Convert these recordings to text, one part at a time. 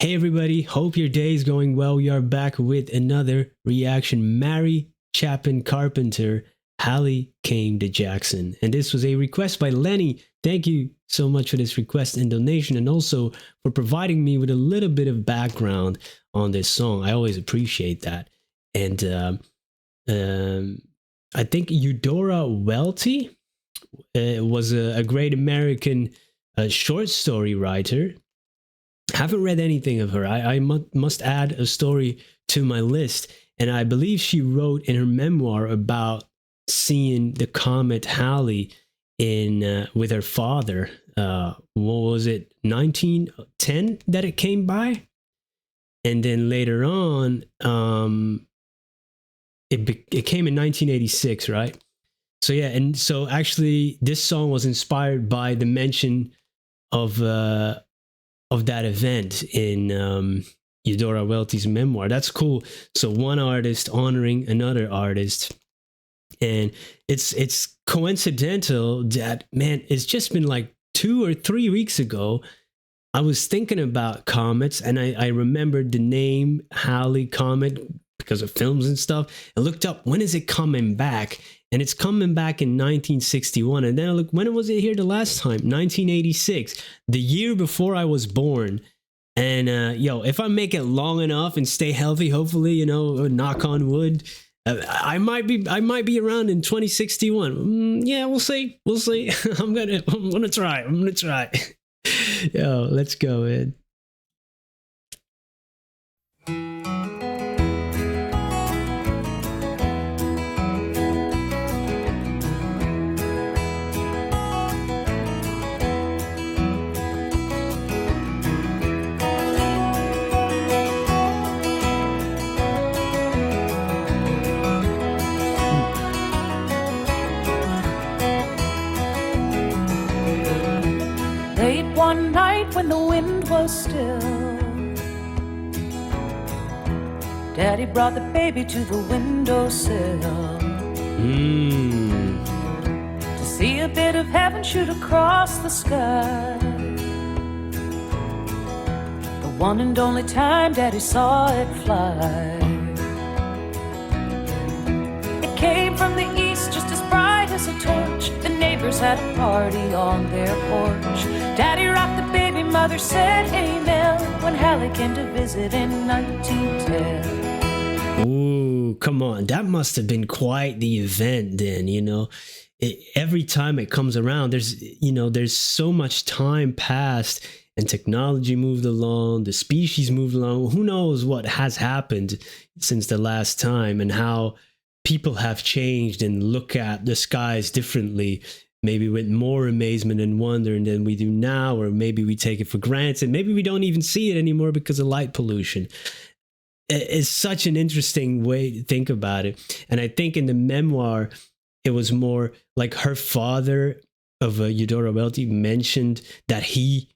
Hey everybody, hope your day is going well. We are back with another reaction. Mary Chapin Carpenter, Halley came to Jackson. And this was a request by Lenny. Thank you so much for this request and donation, and also for providing me with a little bit of background on this song. I always appreciate that. And I think Eudora Welty was a great American short story writer. Haven't read anything of her. I must add a story to my list. And I believe she wrote in her memoir about seeing the comet Halley in with her father. What was it, 1910 that it came by? And then later on, it came in 1986, right? So yeah, and so actually this song was inspired by the mention of that event in Eudora Welty's memoir. That's cool. So one artist honoring another artist. And it's coincidental that, man, it's just been like 2 or 3 weeks ago, I was thinking about comets, and I remembered the name Halley Comet because of films and stuff. I looked up, when is it coming back? And it's coming back in 1961. And then I looked, when was it here the last time? 1986, the year before I was born. And if I make it long enough and stay healthy, hopefully, knock on wood, I might be around in 2061. Yeah, we'll see. I'm gonna try. Yo, let's go, man. Late one night when the wind was still, Daddy brought the baby to the windowsill to see a bit of heaven shoot across the sky. The one and only time Daddy saw it fly. It came from the east just as bright as a torch. The neighbors had a party on their porch. Daddy rocked the baby, mother said amen when Halley came to visit in 1910. Ooh, come on. That must have been quite the event then, every time it comes around, there's so much time passed and technology moved along, the species moved along. Who knows what has happened since the last time and how people have changed and look at the skies differently, maybe with more amazement and wonder than we do now, or maybe we take it for granted. Maybe we don't even see it anymore because of light pollution. It's such an interesting way to think about it. And I think in the memoir, it was more like her father of Eudora Welty mentioned that he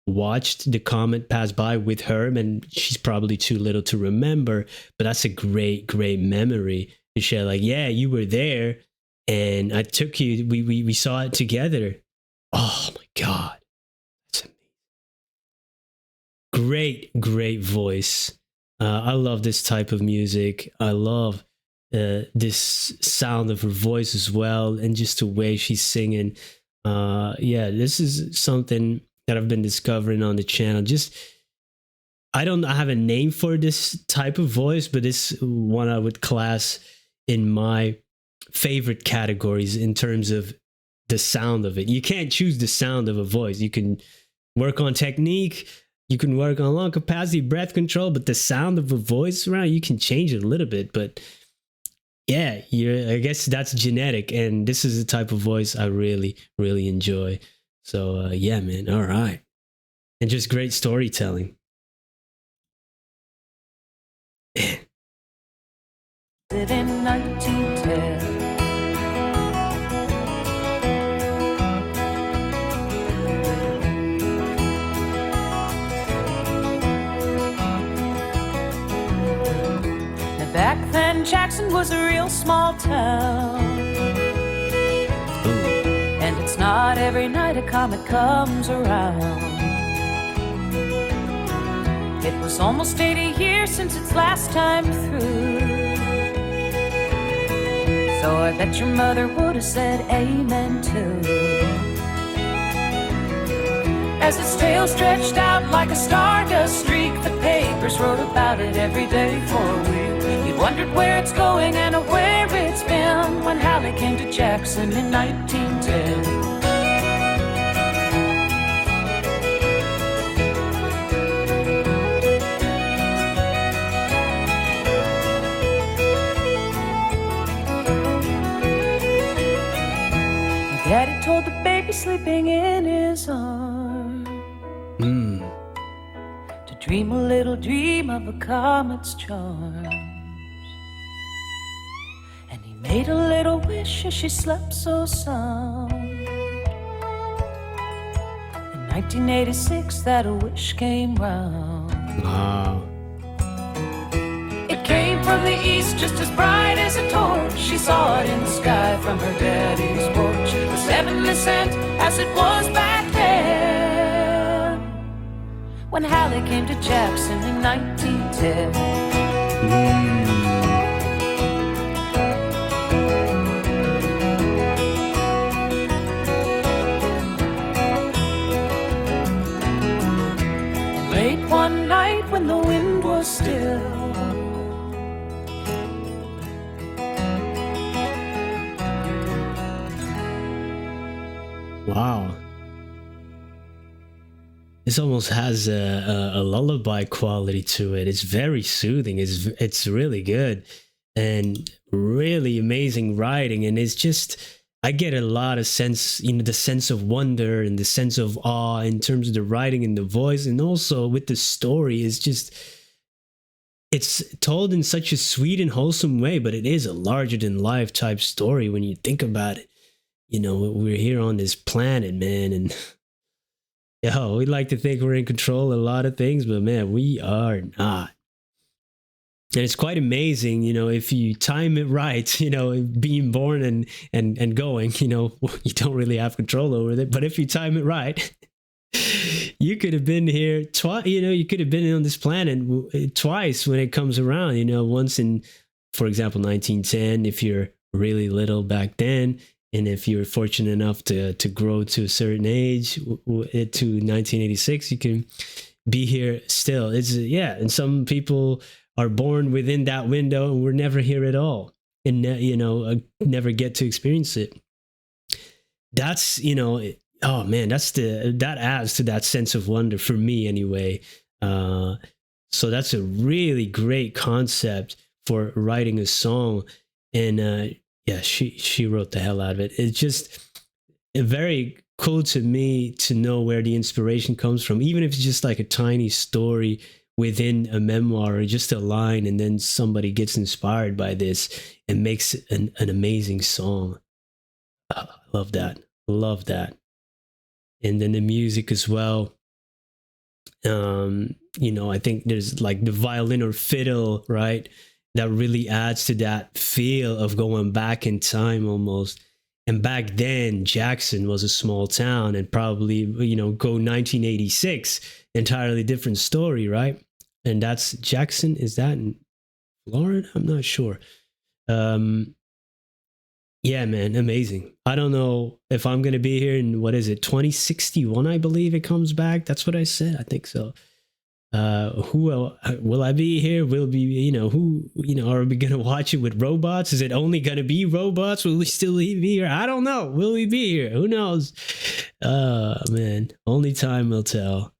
watched the comet pass by with her, and she's probably too little to remember, but that's a great memory to share. Like, yeah, you were there and I took you, we saw it together. Oh my God. That's amazing. Great voice. I love this type of music. I love this sound of her voice as well, and just the way she's singing. This is something that I've been discovering on the channel. I have a name for this type of voice, but it's one I would class in my favorite categories in terms of the sound of it. You can't choose the sound of a voice. You can work on technique, you can work on lung capacity, breath control, but the sound of a voice, right, you can change it a little bit. But yeah, I guess that's genetic, and this is the type of voice I really enjoy. So yeah, man, all right. And just great storytelling. In 1910. Now back then Jackson was a real small town, and it's not every night a comet comes around. It was almost 80 years since its last time through. So I bet your mother would have said amen too. As its tail stretched out like a stardust streak, the papers wrote about it every day for a week. You wondered where it's going and where it's been when Halley came to Jackson in 1910. Daddy told the baby sleeping in his arms to dream a little dream of a comet's charms. And he made a little wish as she slept so sound. In 1986 that wish came round. Wow. It came from the east just as bright as a torch. She saw it in the sky from her daddy's porch. As heavenly sent as it was back then, when Halley came to Jackson in 1910. Late one night when the wind was still, wow. This almost has a lullaby quality to it. It's very soothing. It's really good and really amazing writing. And it's just, I get a lot of sense, the sense of wonder and the sense of awe in terms of the writing and the voice. And also with the story, it's told in such a sweet and wholesome way, but it is a larger than life type story when you think about it. We're here on this planet, man, and we like to think we're in control of a lot of things, but man, we are not. And it's quite amazing, if you time it right, being born and going, you don't really have control over it. But if you time it right, you could have been here twice, you could have been on this planet twice when it comes around, once in, for example, 1910, if you're really little back then. And if you're fortunate enough to grow to a certain age, to 1986, you can be here still. And some people are born within that window and we're never here at all and, never get to experience it. That's, oh man, that adds to that sense of wonder for me anyway. So that's a really great concept for writing a song. And, yeah, she wrote the hell out of it. It's just very cool to me to know where the inspiration comes from, even if it's just like a tiny story within a memoir or just a line, and then somebody gets inspired by this and makes an amazing song. I love that. And then the music as well. I think there's like the violin or fiddle, right? That really adds to that feel of going back in time almost. And back then, Jackson was a small town, and probably, go 1986, entirely different story, right? And that's Jackson. Is that in Florida? I'm not sure. Yeah, man, amazing. I don't know if I'm going to be here in, 2061, I believe it comes back. That's what I said. I think so. Who will I be here? Will be, are we going to watch it with robots? Is it only going to be robots? Will we still be here? I don't know. Will we be here? Who knows? Man, only time will tell.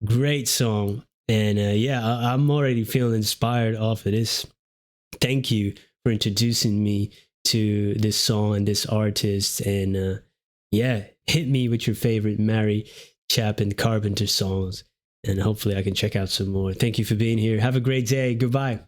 Great song. And I'm already feeling inspired off of this. Thank you for introducing me to this song and this artist. And hit me with your favorite Mary Chapin Carpenter songs. And hopefully I can check out some more. Thank you for being here. Have a great day. Goodbye.